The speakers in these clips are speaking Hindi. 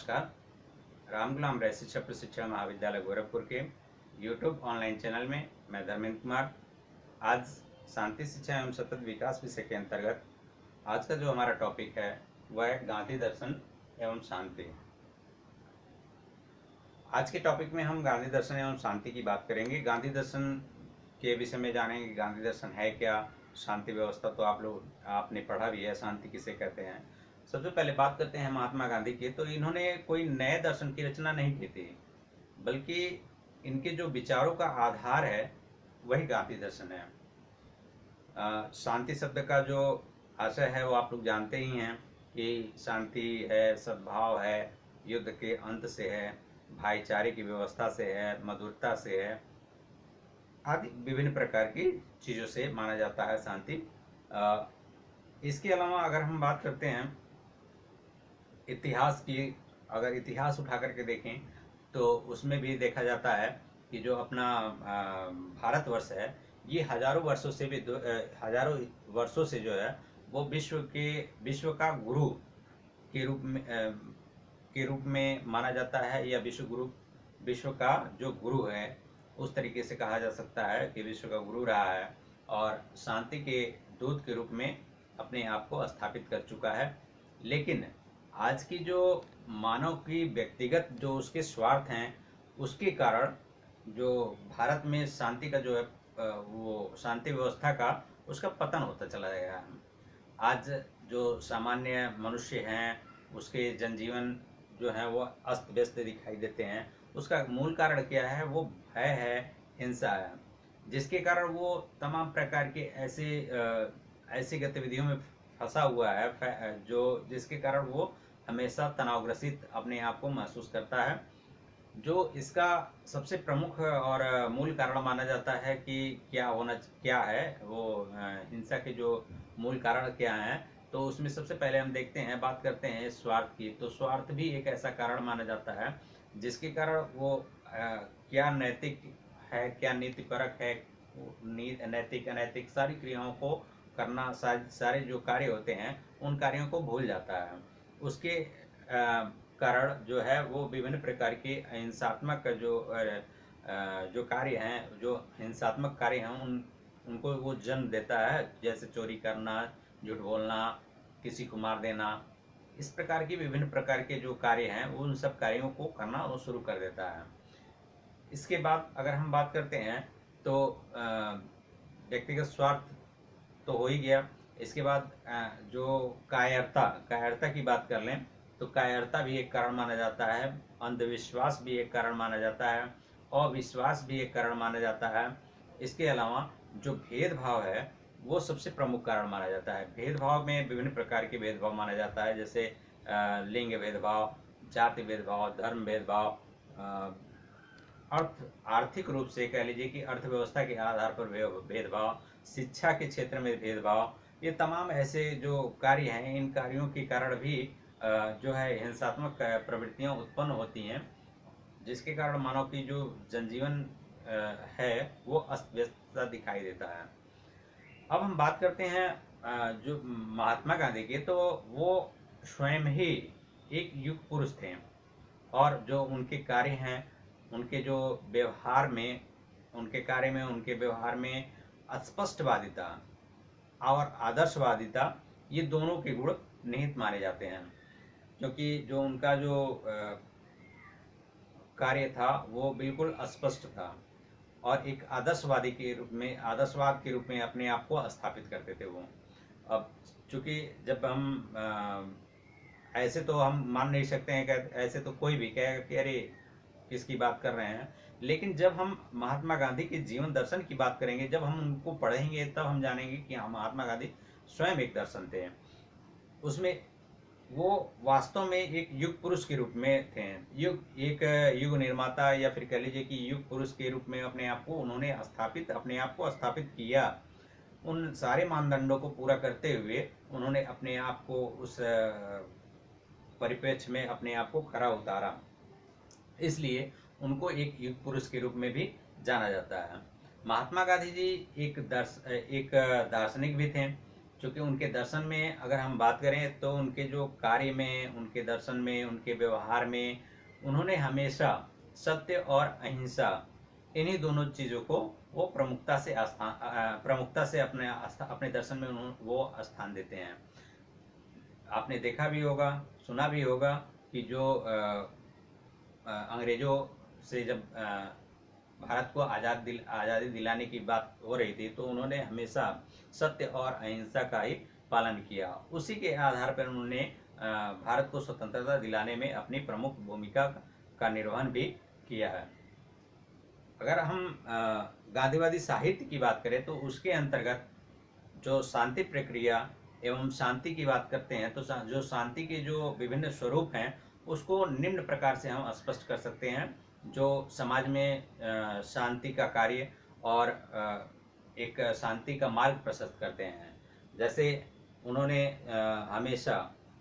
नमस्कार। राम गुलाम राय शिक्षा प्रशिक्षण महाविद्यालय गोरखपुर के यूट्यूब ऑनलाइन चैनल में मैं धर्मेंद्र कुमार आज शांति शिक्षा एवं सतत विकास विषय के अंतर्गत आज का जो हमारा टॉपिक है वह है गांधी दर्शन एवं शांति। आज के टॉपिक में हम गांधी दर्शन एवं शांति की बात करेंगे। गांधी दर्शन के विषय में जानेंगे गांधी दर्शन है क्या, शांति व्यवस्था तो आपने पढ़ा भी है, शांति किसे कहते हैं। सबसे पहले बात करते हैं महात्मा गांधी की। तो इन्होंने कोई नए दर्शन की रचना नहीं की थी, बल्कि इनके जो विचारों का आधार है वही गांधी दर्शन है। शांति शब्द का जो आशय है वो आप लोग जानते ही हैं कि शांति है, सद्भाव है, युद्ध के अंत से है, भाईचारे की व्यवस्था से है, मधुरता से है, आदि विभिन्न प्रकार की चीज़ों से माना जाता है शांति। इसके अलावा अगर हम बात करते हैं इतिहास की, अगर इतिहास उठा करके देखें तो उसमें भी देखा जाता है कि जो अपना भारतवर्ष है ये हजारों वर्षों से जो है वो विश्व का गुरु के रूप में माना जाता है, या विश्व का जो गुरु है उस तरीके से कहा जा सकता है कि विश्व का गुरु रहा है और शांति के दूत के रूप में अपने आप को स्थापित कर चुका है। लेकिन आज की जो मानव की व्यक्तिगत जो उसके स्वार्थ हैं उसके कारण जो भारत में शांति का जो है वो शांति व्यवस्था का उसका पतन होता चला गया है। आज जो सामान्य मनुष्य हैं उसके जनजीवन जो है वो अस्त व्यस्त दिखाई देते हैं। उसका मूल कारण क्या है? वो भय है, हिंसा है, जिसके कारण वो तमाम प्रकार के ऐसी गतिविधियों में फंसा हुआ है जो जिसके कारण वो हमेशा तनावग्रसित अपने आप को महसूस करता है। जो इसका सबसे प्रमुख और मूल कारण माना जाता है कि क्या है वो हिंसा के जो मूल कारण क्या है, तो उसमें सबसे पहले हम देखते हैं, बात करते हैं स्वार्थ की। तो स्वार्थ भी एक ऐसा कारण माना जाता है जिसके कारण वो क्या नैतिक है, क्या नीतिपरक है, नैतिक अनैतिक सारी क्रियाओं को करना, सारे जो कार्य होते हैं उन कार्यों को भूल जाता है। उसके कारण जो है वो विभिन्न प्रकार के हिंसात्मक जो कार्य हैं, जो हिंसात्मक कार्य हैं उनको वो जन्म देता है, जैसे चोरी करना, झूठ बोलना, किसी को मार देना। इस प्रकार की विभिन्न प्रकार के जो कार्य हैं वो उन सब कार्यों को करना वो शुरू कर देता है। इसके बाद अगर हम बात करते हैं तो व्यक्तिगत स्वार्थ तो हो ही गया। इसके बाद जो कायरता की बात कर लें तो कायरता भी एक कारण माना जाता है, अंधविश्वास भी एक कारण माना जाता है, अविश्वास भी एक कारण माना जाता है। इसके अलावा जो भेदभाव है वो सबसे प्रमुख कारण माना जाता है। भेदभाव में विभिन्न प्रकार के भेदभाव माना जाता है, जैसे लिंग भेदभाव, जाति भेदभाव, धर्म भेदभाव, आर्थिक रूप से कह लीजिए कि अर्थव्यवस्था के आधार पर भेदभाव, शिक्षा के क्षेत्र में भेदभाव। ये तमाम ऐसे जो कार्य हैं, इन कार्यों के कारण भी जो है हिंसात्मक प्रवृत्तियां उत्पन्न होती हैं, जिसके कारण मानव की जो जनजीवन है वो अस्त व्यस्त दिखाई देता है। अब हम बात करते हैं जो महात्मा गांधी के, तो वो स्वयं ही एक युग पुरुष थे और जो उनके कार्य हैं, उनके जो व्यवहार में, उनके कार्य में, उनके व्यवहार में स्पष्टवादिता और आदर्शवादिता, ये दोनों के गुण निहित माने जाते हैं। क्योंकि जो उनका जो कार्य था वो बिल्कुल स्पष्ट था और एक आदर्शवाद के रूप में अपने आप को स्थापित करते थे वो। अब चूंकि जब हम ऐसे तो हम मान नहीं सकते हैं कि ऐसे तो कोई भी कहेगा कि अरे किसकी बात कर रहे हैं, लेकिन जब हम महात्मा गांधी के जीवन दर्शन की बात करेंगे, जब हम उनको पढ़ेंगे, तब हम जानेंगे कि हाँ, महात्मा गांधी स्वयं एक दर्शन थे। उसमें वो वास्तव में एक युग पुरुष के रूप में थे, एक युग निर्माता, या फिर कह लीजिए कि युग पुरुष के रूप में अपने आप को स्थापित किया। उन सारे मानदंडों को पूरा करते हुए उन्होंने अपने आप को उस परिप्रेक्ष्य में अपने आप को खरा उतारा, इसलिए उनको एक युग पुरुष के रूप में भी जाना जाता है। महात्मा गांधी जी एक दार्शनिक भी थे, क्योंकि उनके दर्शन में अगर हम बात करें तो उनके जो कार्य में, उनके दर्शन में, उनके व्यवहार में उन्होंने हमेशा सत्य और अहिंसा, इन्हीं दोनों चीज़ों को वो प्रमुखता से अपने दर्शन में वो स्थान देते हैं। आपने देखा भी होगा, सुना भी होगा कि जो अंग्रेजों से जब भारत को आज़ादी दिलाने की बात हो रही थी, तो उन्होंने हमेशा सत्य और अहिंसा का ही पालन किया। उसी के आधार पर उन्होंने भारत को स्वतंत्रता दिलाने में अपनी प्रमुख भूमिका का निर्वहन भी किया है। अगर हम गांधीवादी साहित्य की बात करें तो उसके अंतर्गत जो शांति प्रक्रिया एवं शांति की बात करते हैं, तो जो शांति के जो विभिन्न स्वरूप हैं उसको निम्न प्रकार से हम स्पष्ट कर सकते हैं। जो समाज में शांति का कार्य और एक शांति का मार्ग प्रशस्त करते हैं। जैसे उन्होंने हमेशा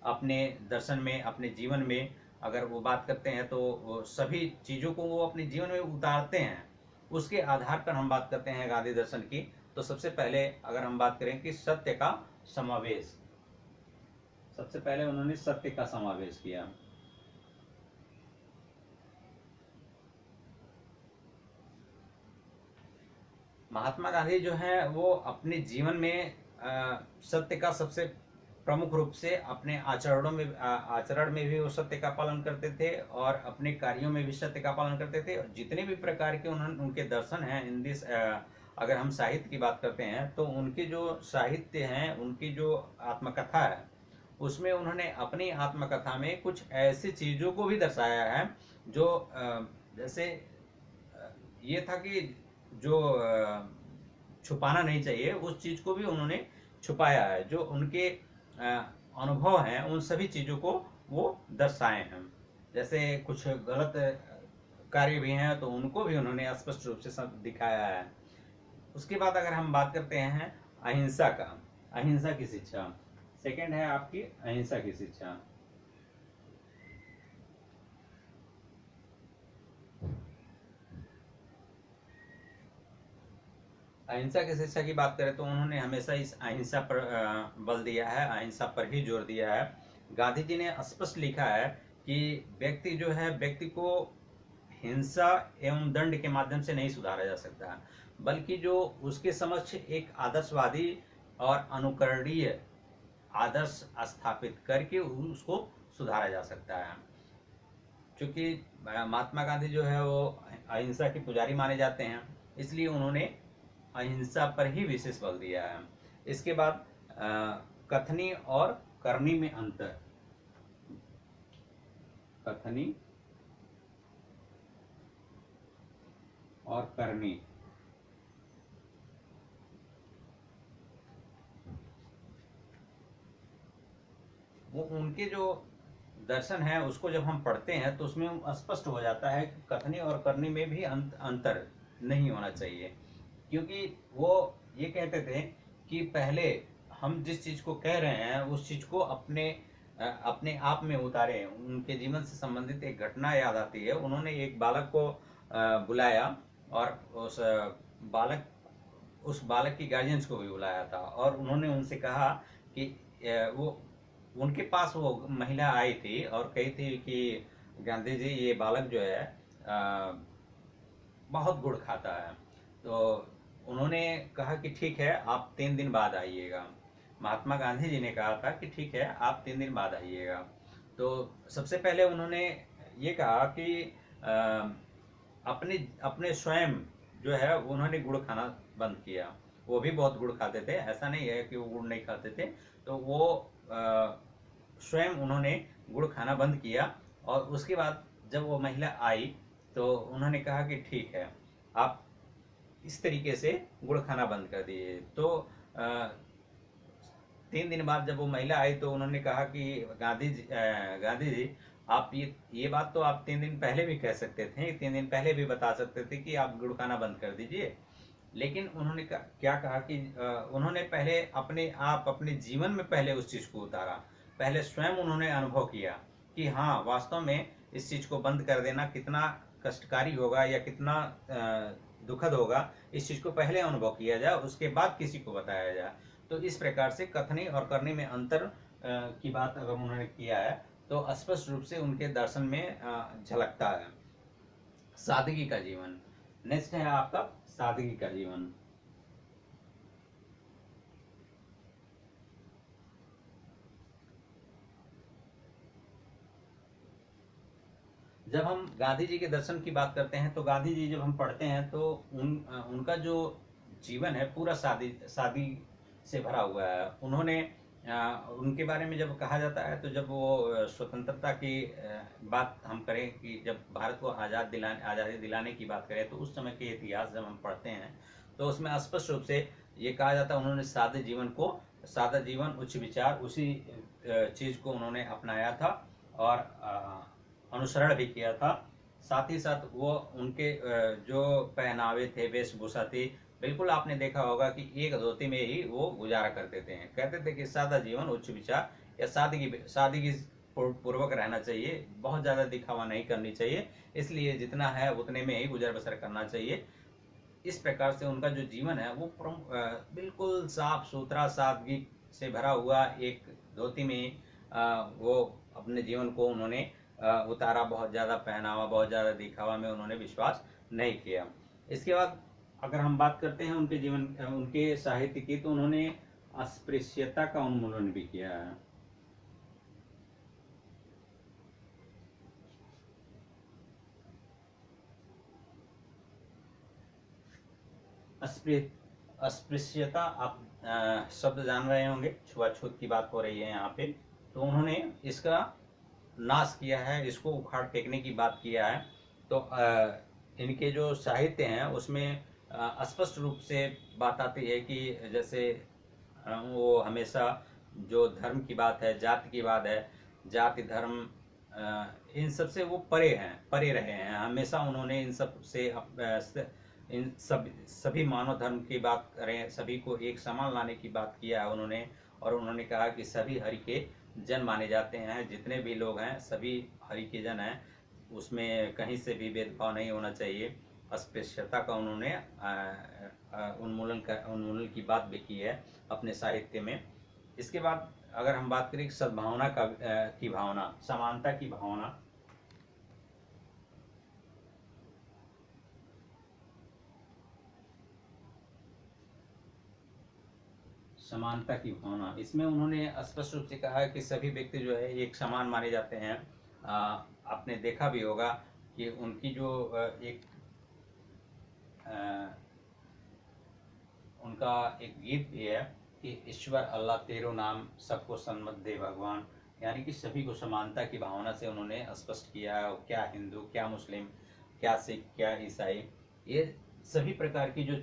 अपने दर्शन में, अपने जीवन में अगर वो बात करते हैं तो वो सभी चीज़ों को वो अपने जीवन में उतारते हैं। उसके आधार पर हम बात करते हैं गांधी दर्शन की, तो सबसे पहले अगर हम बात करें कि सत्य का समावेश, सबसे पहले उन्होंने सत्य का समावेश किया। महात्मा गांधी जो है वो अपने जीवन में सत्य का सबसे प्रमुख रूप से अपने आचरण में भी वो सत्य का पालन करते थे और अपने कार्यों में भी सत्य का पालन करते थे। और जितने भी प्रकार के उनके दर्शन हैं इन दिस, अगर हम साहित्य की बात करते हैं तो उनके जो साहित्य हैं, उनकी जो आत्मकथा है, उसमें उन्होंने अपनी आत्मकथा में कुछ ऐसी चीज़ों को भी दर्शाया है जो जैसे ये था कि जो छुपाना नहीं चाहिए, उस चीज़ को भी उन्होंने छुपाया है। जो उनके अनुभव हैं उन सभी चीज़ों को वो दर्शाए हैं। जैसे कुछ गलत कार्य भी हैं तो उनको भी उन्होंने स्पष्ट रूप से सब दिखाया है। उसके बाद अगर हम बात करते हैं अहिंसा का, अहिंसा की शिक्षा, सेकंड है आपकी अहिंसा की शिक्षा। अहिंसा की शिक्षा की बात करें तो उन्होंने हमेशा इस अहिंसा पर बल दिया है, अहिंसा पर ही जोर दिया है। गांधी जी ने स्पष्ट लिखा है कि व्यक्ति जो है, व्यक्ति को हिंसा एवं दंड के माध्यम से नहीं सुधारा जा सकता, बल्कि जो उसके समक्ष एक आदर्शवादी और अनुकरणीय आदर्श स्थापित करके उसको सुधारा जा सकता है। क्योंकि महात्मा गांधी जो है वो अहिंसा के पुजारी माने जाते हैं, इसलिए उन्होंने अहिंसा पर ही विशेष बल दिया है। इसके बाद कथनी और करनी में अंतर, कथनी और करनी, वो उनके जो दर्शन है उसको जब हम पढ़ते हैं तो उसमें स्पष्ट हो जाता है कि कथनी और करनी में भी अंतर नहीं होना चाहिए। क्योंकि वो ये कहते थे कि पहले हम जिस चीज़ को कह रहे हैं उस चीज़ को अपने आप में उतारे। उनके जीवन से संबंधित एक घटना याद आती है। उन्होंने एक बालक को बुलाया और उस बालक की गार्जियंस को भी बुलाया था और उन्होंने उनसे कहा कि वो उनके पास वो महिला आई थी और कही थी कि गांधी जी, ये बालक जो है बहुत गुड़ खाता है। तो उन्होंने कहा कि ठीक है, आप 3 दिन बाद आइएगा। महात्मा गांधी जी ने कहा था कि ठीक है, आप 3 दिन बाद आइएगा। तो सबसे पहले उन्होंने ये कहा कि अपने स्वयं जो है उन्होंने गुड़ खाना बंद किया। वो भी बहुत गुड़ खाते थे, ऐसा नहीं है कि वो गुड़ नहीं खाते थे। तो वो स्वयं उन्होंने गुड़ खाना बंद किया और उसके बाद जब वो महिला आई तो उन्होंने कहा कि ठीक है, आप इस तरीके से गुड़ खाना बंद कर दिए। तो 3 दिन बाद जब वो महिला आई तो उन्होंने कहा कि गांधी जी, आप ये बात तो आप 3 दिन पहले भी कह सकते थे, 3 दिन पहले भी बता सकते थे कि आप गुड़ खाना बंद कर दीजिए। लेकिन उन्होंने क्या कहा कि उन्होंने पहले अपने जीवन में पहले उस चीज़ को उतारा। पहले स्वयं उन्होंने अनुभव किया कि हाँ, वास्तव में इस चीज़ को बंद कर देना कितना कष्टकारी होगा या कितना दुखद होगा। इस चीज़ को पहले अनुभव किया जाए, उसके बाद किसी को बताया जाए। तो इस प्रकार से कथने और करने में अंतर की बात अगर उन्होंने किया है तो स्पष्ट रूप से उनके दर्शन में झलकता है। सादगी का जीवन। नेक्स्ट है आपका सादगी का जीवन। जब हम गांधी जी के दर्शन की बात करते हैं तो गांधी जी जब हम पढ़ते हैं तो उनका जो जीवन है पूरा सादी से भरा हुआ है। उन्होंने उनके बारे में जब कहा जाता है तो जब वो स्वतंत्रता की बात हम करें कि जब भारत को आज़ादी दिलाने की बात करें तो उस समय के इतिहास जब हम पढ़ते हैं तो उसमें स्पष्ट रूप से ये कहा जाता है उन्होंने सादा जीवन उच्च विचार उसी चीज़ को उन्होंने अपनाया था और अनुसरण भी किया था। साथ ही साथ वो उनके जो पहनावे थे, वेशभूषा थी, बिल्कुल आपने देखा होगा कि एक धोती में ही वो गुजारा करते थे। कहते थे कि सादा जीवन उच्च विचार या सादगी पूर्वक रहना चाहिए, बहुत ज़्यादा दिखावा नहीं करनी चाहिए, इसलिए जितना है उतने में ही गुजर बसर करना चाहिए। इस प्रकार से उनका जो जीवन है वो बिल्कुल साफ सुथरा सादगी से भरा हुआ एक धोती में वो अपने जीवन को उन्होंने उतारा। बहुत ज़्यादा पहनावा, बहुत ज़्यादा दिखावा में उन्होंने विश्वास नहीं किया। इसके बाद अगर हम बात करते हैं उनके साहित्य की तो उन्होंने अस्पृश्यता का उन्मूलन भी किया है। अस्पृश्यता आप शब्द जान रहे होंगे, छुआछूत की बात हो रही है यहाँ पे। तो उन्होंने इसका नाश किया है, इसको उखाड़ फेंकने की बात किया है। तो इनके जो साहित्य हैं उसमें स्पष्ट रूप से बात आती है कि जैसे वो हमेशा जो धर्म की बात है, जाति की बात है, जाति धर्म इन सब से वो परे रहे हैं। हमेशा उन्होंने इन सब से इन सभी मानव धर्म की बात करें, सभी को एक समान लाने की बात किया है उन्होंने। और उन्होंने कहा कि सभी हरि के जन माने जाते हैं, जितने भी लोग हैं सभी हरि के जन हैं, उसमें कहीं से भी भेदभाव नहीं होना चाहिए। अस्पृश्यता का उन्होंने उन्मूलन की बात भी की है अपने साहित्य में। इसके बाद अगर हम बात करें सद्भावना की भावना, समानता की भावना, समानता की भावना, इसमें उन्होंने स्पष्ट रूप से कहा कि सभी व्यक्ति जो है एक समान माने जाते हैं। आपने देखा भी होगा कि उनकी जो उनका एक गीत भी है कि ईश्वर अल्लाह तेरो नाम सबको सन्मत दे भगवान, यानी कि सभी को समानता की भावना से उन्होंने स्पष्ट किया है। क्या हिंदू, क्या मुस्लिम, क्या सिख, क्या ईसाई, ये सभी प्रकार की जो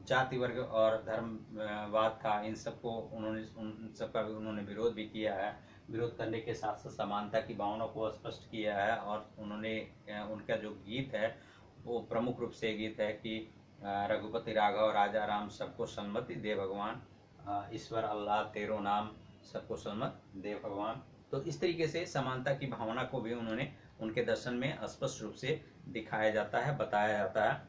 जाति वर्ग और धर्मवाद था, उन सबका भी उन्होंने विरोध भी किया है। विरोध करने के साथ साथ समानता की भावना को स्पष्ट किया है। और उन्होंने उनका जो गीत है वो प्रमुख रूप से गीत है कि रघुपति राघव राजा राम सबको सन्मति दे भगवान, ईश्वर अल्लाह तेरो नाम सबको सन्मति दे भगवान। तो इस तरीके से समानता की भावना को भी उन्होंने उनके दर्शन में स्पष्ट रूप से दिखाया जाता है, बताया जाता है,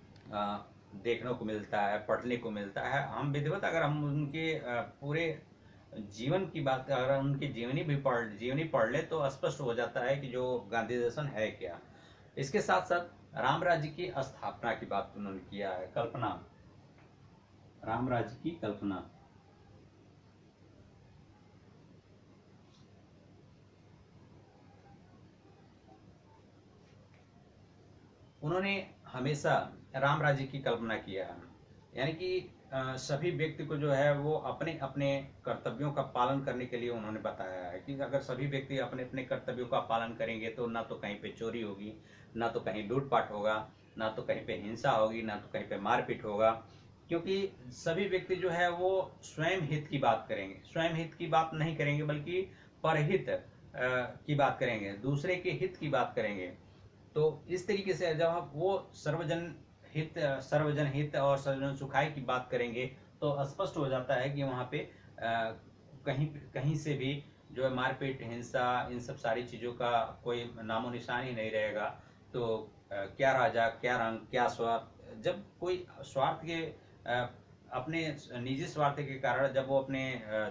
देखने को मिलता है, पढ़ने को मिलता है। हम विधिवत अगर हम उनके पूरे जीवन की बात, अगर उनकी जीवनी पढ़ ले तो स्पष्ट हो जाता है कि जो गांधी दर्शन है क्या। इसके साथ साथ राम राज्य की स्थापना की बात उन्होंने किया है, कल्पना, राम राज्य की कल्पना। उन्होंने हमेशा राम राज्य की कल्पना किया है, यानी कि सभी व्यक्ति को जो है वो अपने अपने कर्तव्यों का पालन करने के लिए उन्होंने बताया है कि अगर सभी व्यक्ति अपने अपने कर्तव्यों का पालन करेंगे तो ना तो कहीं पे चोरी होगी, ना तो कहीं लूटपाट होगा, ना तो कहीं पे हिंसा होगी, ना तो कहीं पे मारपीट होगा। क्योंकि सभी व्यक्ति जो है वो स्वयं हित की बात करेंगे, स्वयं हित की बात नहीं करेंगे बल्कि परहित की बात करेंगे, दूसरे के हित की बात करेंगे। तो इस तरीके से जब हम वो सर्वजन हित और सर्वजन सुखाय की बात करेंगे तो स्पष्ट हो जाता है कि वहाँ पे कहीं कहीं से भी जो है मारपीट, हिंसा, इन सब सारी चीज़ों का कोई नामो निशान ही नहीं रहेगा। तो क्या राजा, क्या रंग, क्या स्वार्थ, जब कोई स्वार्थ के अपने निजी स्वार्थ के कारण जब वो अपने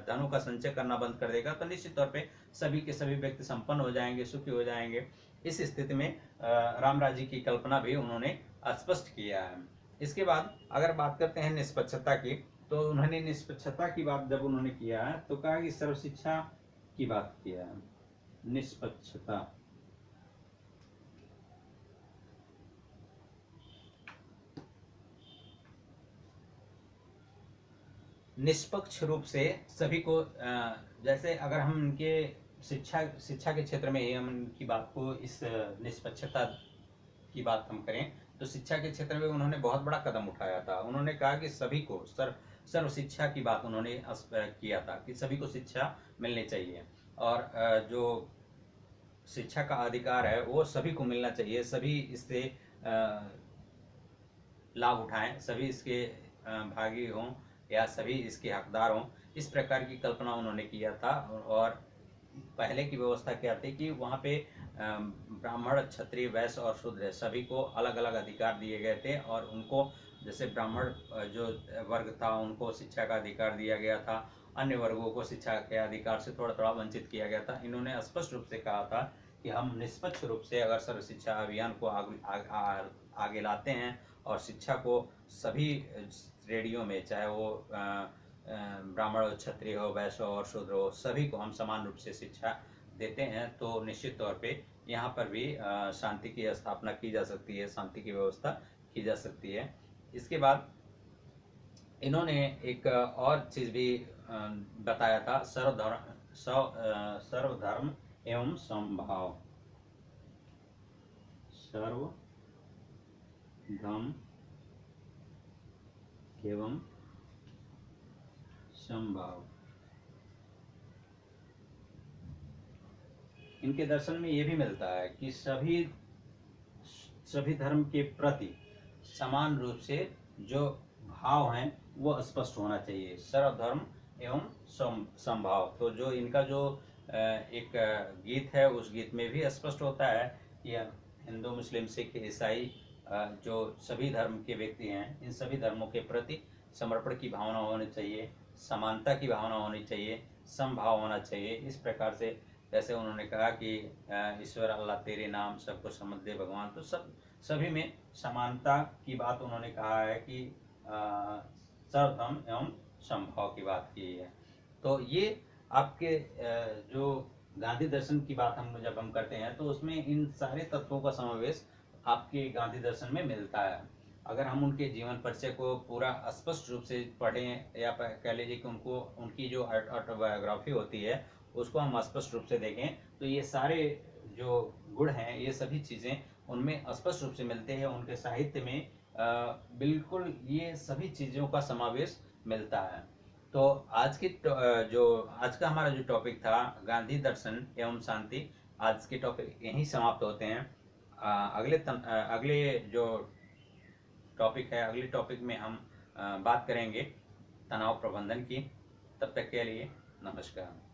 धनों का संचय करना बंद कर देगा तो निश्चित तौर पे सभी के सभी व्यक्ति संपन्न हो जाएंगे, सुखी हो जाएंगे। इस स्थिति में राम राज्य की कल्पना भी उन्होंने स्पष्ट किया है। इसके बाद अगर बात करते हैं निष्पक्षता की, तो उन्होंने निष्पक्षता की बात जब उन्होंने किया है तो कहा कि सर्व शिक्षा की बात किया है। निष्पक्षता, निष्पक्ष रूप से सभी को जैसे अगर हम उनके शिक्षा के क्षेत्र में ही हम उनकी बात को इस निष्पक्षता की बात हम करें तो शिक्षा के क्षेत्र में उन्होंने बहुत बड़ा कदम उठाया था। उन्होंने कहा कि सभी को सर्व शिक्षा की बात उन्होंने किया था कि सभी को शिक्षा मिलनी चाहिए और जो शिक्षा का अधिकार है वो सभी को मिलना चाहिए, सभी इससे लाभ उठाएं, सभी इसके भागी हों या सभी इसके हकदार हों। इस प्रकार की कल्पना उन्होंने किया था। और पहले की व्यवस्था क्या थी कि वहाँ पे ब्राह्मण, क्षत्रिय, वैश्य और शूद्र सभी को अलग अलग अधिकार दिए गए थे और उनको जैसे ब्राह्मण जो वर्ग था उनको शिक्षा का अधिकार दिया गया था, अन्य वर्गों को शिक्षा के अधिकार से थोड़ा थोड़ा वंचित किया गया था। इन्होंने स्पष्ट रूप से कहा था कि हम निष्पक्ष रूप से अगर सर्व शिक्षा अभियान को आगे लाते हैं और शिक्षा को सभी श्रेणियों में, चाहे वो ब्राह्मण, क्षत्रिय हो, वैश्य और शूद्र हो, सभी को हम समान रूप से शिक्षा देते हैं तो निश्चित तौर पे यहाँ पर भी शांति की स्थापना की जा सकती है, शांति की व्यवस्था की जा सकती है। इसके बाद इन्होंने एक और चीज भी बताया था, सर्वधर्म एवं समभाव। सर्वधर्म एवं समभाव। इनके दर्शन में ये भी मिलता है कि सभी धर्म के प्रति समान रूप से जो भाव हैं वो स्पष्ट होना चाहिए। सर्वधर्म एवं समभाव, तो जो इनका जो एक गीत है उस गीत में भी स्पष्ट होता है कि हिंदू, मुस्लिम, सिख, ईसाई जो सभी धर्म के व्यक्ति हैं, इन सभी धर्मों के प्रति समर्पण की भावना होनी चाहिए, समानता की भावना होनी चाहिए, समभाव होना चाहिए। इस प्रकार से जैसे उन्होंने कहा कि ईश्वर अल्लाह तेरे नाम सबको समझ दे भगवान, तो सभी में समानता की बात उन्होंने कहा है कि सर्वधर्म एवं समभाव की बात की है। तो ये आपके जो गांधी दर्शन की बात जब हम करते हैं तो उसमें इन सारे तत्वों का समावेश आपके गांधी दर्शन में मिलता है। अगर हम उनके जीवन परिचय को पूरा स्पष्ट रूप से पढ़ें या कह लीजिए कि उनकी जो ऑटोबायोग्राफी होती है उसको हम स्पष्ट रूप से देखें तो ये सारे जो गुण हैं, ये सभी चीजें उनमें स्पष्ट रूप से मिलते हैं। उनके साहित्य में बिल्कुल ये सभी चीजों का समावेश मिलता है। तो आज का हमारा जो टॉपिक था गांधी दर्शन एवं शांति, आज के टॉपिक यहीं समाप्त होते हैं। अगले जो टॉपिक है, अगले टॉपिक में हम बात करेंगे तनाव प्रबंधन की। तब तक के लिए नमस्कार।